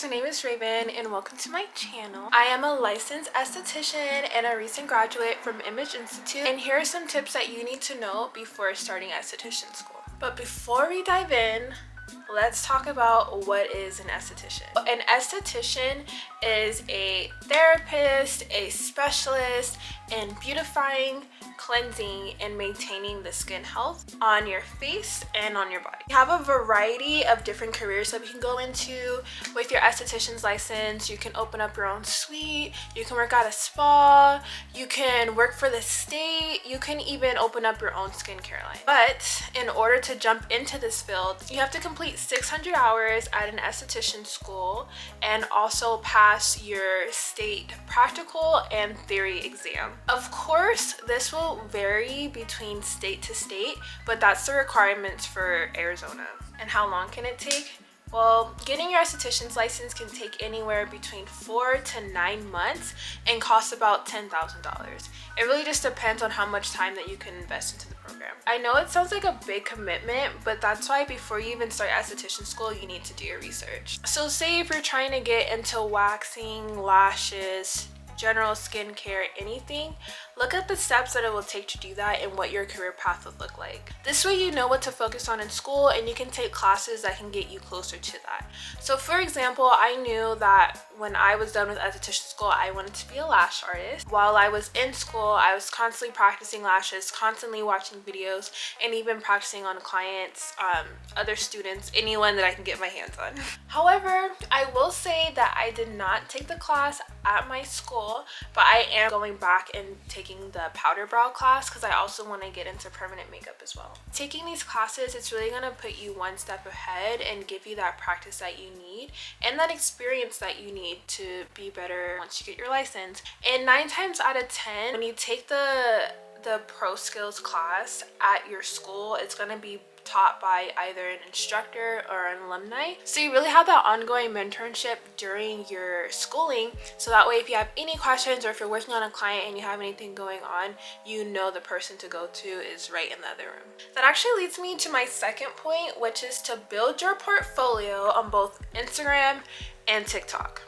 my name is Raven and welcome to my channel. I am a licensed esthetician and a recent graduate from Image Institute, and here are some tips that you need to know before starting esthetician school. But before we dive in, let's talk about what is an esthetician. An esthetician is a therapist, a specialist in beautifying, cleansing, and maintaining the skin health on your face and on your body. You have a variety of different careers that we can go into. With your esthetician's license, you can open up your own suite, you can work at a spa, you can work for the state, you can even open up your own skincare line. But in order to jump into this field, you have to complete 600 hours at an esthetician school and also pass your state practical and theory exam. Of course, this will vary between state to state, but that's the requirements for Arizona. And how long can it take? Well, getting your esthetician's license can take anywhere between 4 to 9 months and cost about $10,000. It really just depends on how much time that you can invest into the program. I know it sounds like a big commitment, but that's why before you even start esthetician school, you need to do your research. So say if you're trying to get into waxing, lashes, general skincare, anything, look at the steps that it will take to do that and what your career path would look like. This way you know what to focus on in school and you can take classes that can get you closer to that. So for example, I knew that when I was done with esthetician school, I wanted to be a lash artist. While I was in school, I was constantly practicing lashes, constantly watching videos, and even practicing on clients, other students, anyone that I can get my hands on. However, I will say that I did not take the class at my school, but I am going back and taking the powder brow class because I also want to get into permanent makeup as well. Taking these classes, it's really going to put you one step ahead and give you that practice that you need and that experience that you need to be better once you get your license. And 9 times out of 10, when you take the pro skills class at your school, it's going to be taught by either an instructor or an alumni. So you really have that ongoing mentorship during your schooling, so that way if you have any questions or if you're working on a client and you have anything going on, you know the person to go to is right in the other room. That actually leads me to my second point, which is to build your portfolio on both Instagram and TikTok.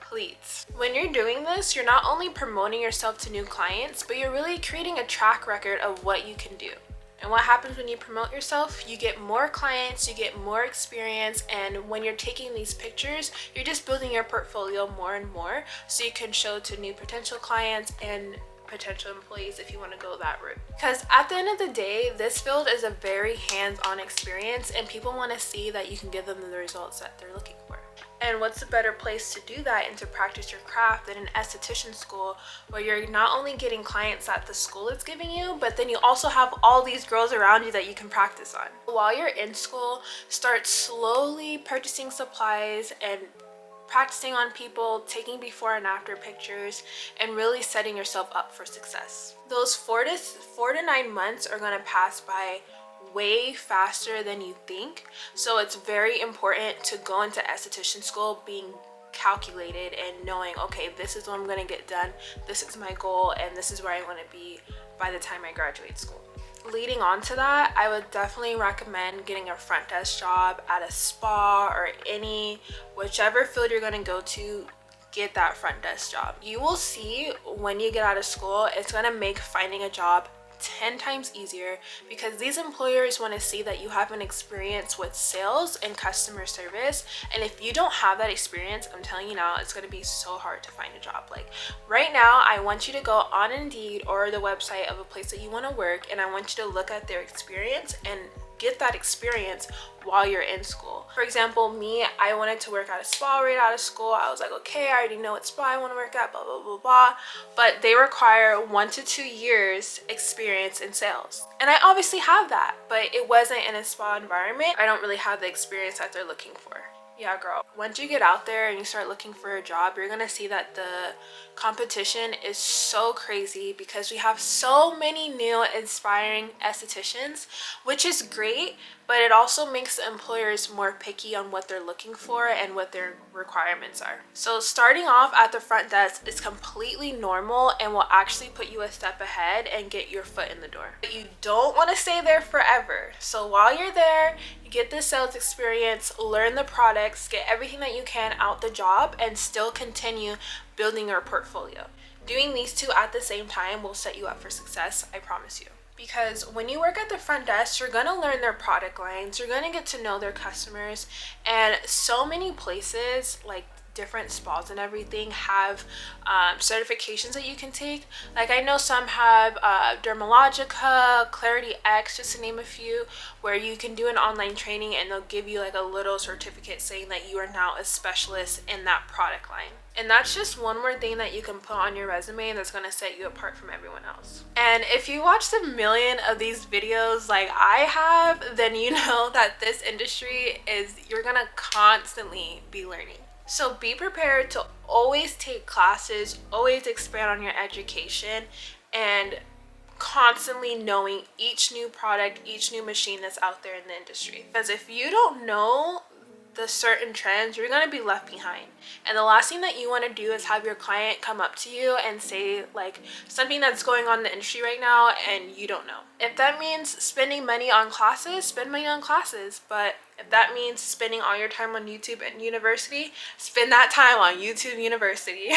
Please. When you're doing this, you're not only promoting yourself to new clients, but you're really creating a track record of what you can do. And what happens when you promote yourself? You get more clients, you get more experience, and when you're taking these pictures, you're just building your portfolio more and more so you can show to new potential clients and potential employees if you want to go that route. Because at the end of the day, this field is a very hands-on experience and people want to see that you can give them the results that they're looking for. And what's a better place to do that and to practice your craft than an esthetician school, where you're not only getting clients that the school is giving you, but then you also have all these girls around you that you can practice on. While you're in school, start slowly purchasing supplies and practicing on people, taking before and after pictures, and really setting yourself up for success. Those 4 to 9 months are going to pass by way faster than you think, so it's very important to go into esthetician school being calculated and knowing, okay, this is what I'm going to get done, this is my goal, and this is where I want to be by the time I graduate school. Leading on to that, I would definitely recommend getting a front desk job at a spa or whichever field you're going to go to. Get that front desk job. You will see when you get out of school, it's going to make finding a job 10 times easier because these employers want to see that you have an experience with sales and customer service, and if you don't have that experience, I'm telling you now, it's going to be so hard to find a job. Like right now, I want you to go on Indeed or the website of a place that you want to work, and I want you to look at their experience and get that experience while you're in school. For example, me, I wanted to work at a spa right out of school. I was like, okay, I already know what spa I want to work at, blah, blah, blah, blah. But they require 1 to 2 years experience in sales. And I obviously have that, but it wasn't in a spa environment. I don't really have the experience that they're looking for. Yeah, girl. Once you get out there and you start looking for a job, you're gonna see that the competition is so crazy because we have so many new inspiring estheticians, which is great, but it also makes the employers more picky on what they're looking for and what their requirements are. So starting off at the front desk is completely normal and will actually put you a step ahead and get your foot in the door. But you don't want to stay there forever. So while you're there, get the sales experience, learn the products, get everything that you can out the job, and still continue building your portfolio. Doing these two at the same time will set you up for success, I promise you. Because when you work at the front desk, you're going to learn their product lines, you're going to get to know their customers, and so many places, like different spas and everything, have certifications that you can take. Like I know some have Dermalogica, Clarity X, just to name a few, where you can do an online training and they'll give you like a little certificate saying that you are now a specialist in that product line. And that's just one more thing that you can put on your resume that's going to set you apart from everyone else. And if you watched a million of these videos like I have, then you know that this industry is, you're going to constantly be learning. So be prepared to always take classes, always expand on your education, and constantly knowing each new product, each new machine that's out there in the industry. Because if you don't know the certain trends, you're going to be left behind. And the last thing that you want to do is have your client come up to you and say like something that's going on in the industry right now and you don't know. If that means spending money on classes, spend money on classes. But if that means spending all your time on YouTube and university, spend that time on YouTube University.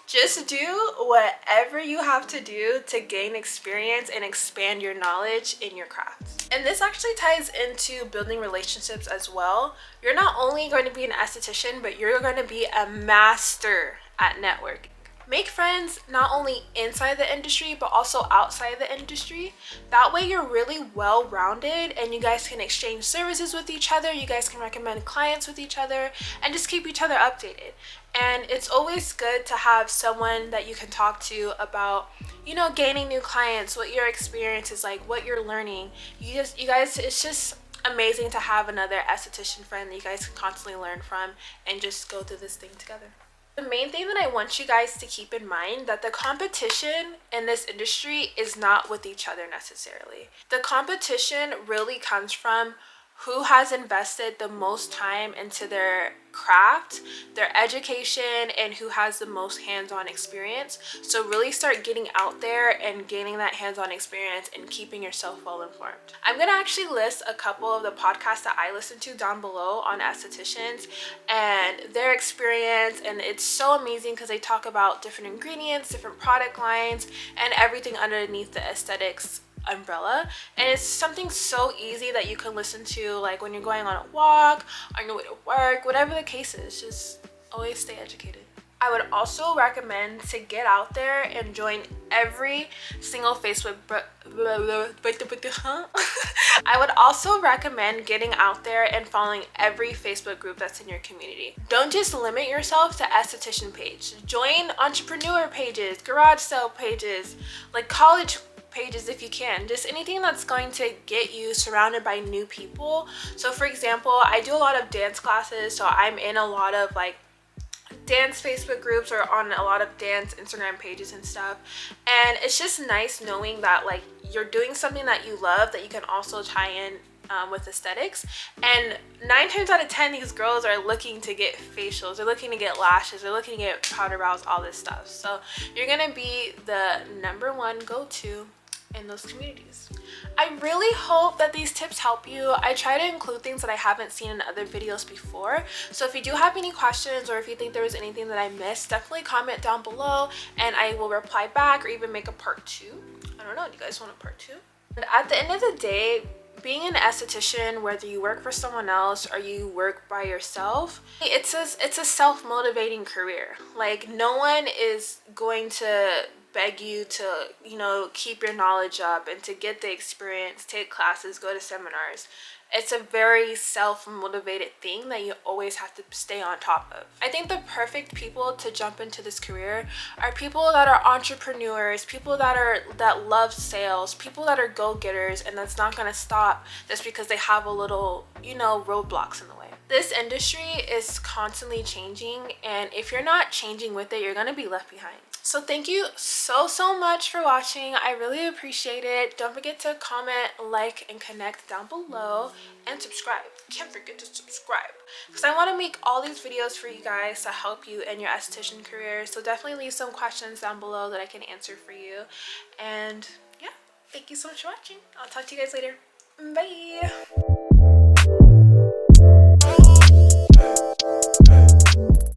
Just do whatever you have to do to gain experience and expand your knowledge in your craft. And this actually ties into building relationships as well. You're not only going to be an esthetician, but you're going to be a master at networking. Make friends not only inside the industry but also outside the industry. That way you're really well-rounded and you guys can exchange services with each other, you guys can recommend clients with each other, and just keep each other updated. And it's always good to have someone that you can talk to about, you know, gaining new clients, what your experience is like, what you're learning. You guys, it's just amazing to have another esthetician friend that you guys can constantly learn from and just go through this thing together. The main thing that I want you guys to keep in mind, that the competition in this industry is not with each other necessarily. The competition really comes from who has invested the most time into their craft, their education, and who has the most hands-on experience. So really start getting out there and gaining that hands-on experience and keeping yourself well informed. I'm gonna actually list a couple of the podcasts that I listen to down below on estheticians and their experience, and it's so amazing because they talk about different ingredients, different product lines, and everything underneath the aesthetics umbrella. And it's something so easy that you can listen to like when you're going on a walk, on your way to work, whatever the case is. Just always stay educated. I would also recommend to get out there and join every single Facebook I would also recommend getting out there and following every Facebook group that's in your community. Don't just limit yourself to esthetician page. Join entrepreneur pages, garage sale pages, like college pages if you can. Just anything that's going to get you surrounded by new people. So for example, I do a lot of dance classes, so I'm in a lot of like dance Facebook groups or on a lot of dance Instagram pages and stuff. And it's just nice knowing that like you're doing something that you love that you can also tie in with aesthetics. And 9 times out of 10 these girls are looking to get facials, they're looking to get lashes, they're looking to get powder brows, all this stuff. So you're gonna be the #1 go-to in those communities. I really hope that these tips help you. I try to include things that I haven't seen in other videos before. So if you do have any questions or if you think there was anything that I missed, definitely comment down below and I will reply back or even make a part 2. I don't know, do you guys want a part 2? And at the end of the day, being an esthetician, whether you work for someone else or you work by yourself, it's a self-motivating career. Like no one is going to beg you to, you know, keep your knowledge up and to get the experience, take classes, go to seminars. It's a very self-motivated thing that you always have to stay on top of. I think the perfect people to jump into this career are people that are entrepreneurs, people that love sales, people that are go-getters, and that's not gonna stop just because they have a little, you know, roadblocks in the way. This industry is constantly changing, and if you're not changing with it, you're gonna be left behind. So thank you so much for watching. I really appreciate it. Don't forget to comment, like, and connect down below, and subscribe. Can't forget to subscribe because I want to make all these videos for you guys to help you in your esthetician career. So definitely leave some questions down below that I can answer for you. And yeah, thank you so much for watching. I'll talk to you guys later. Bye.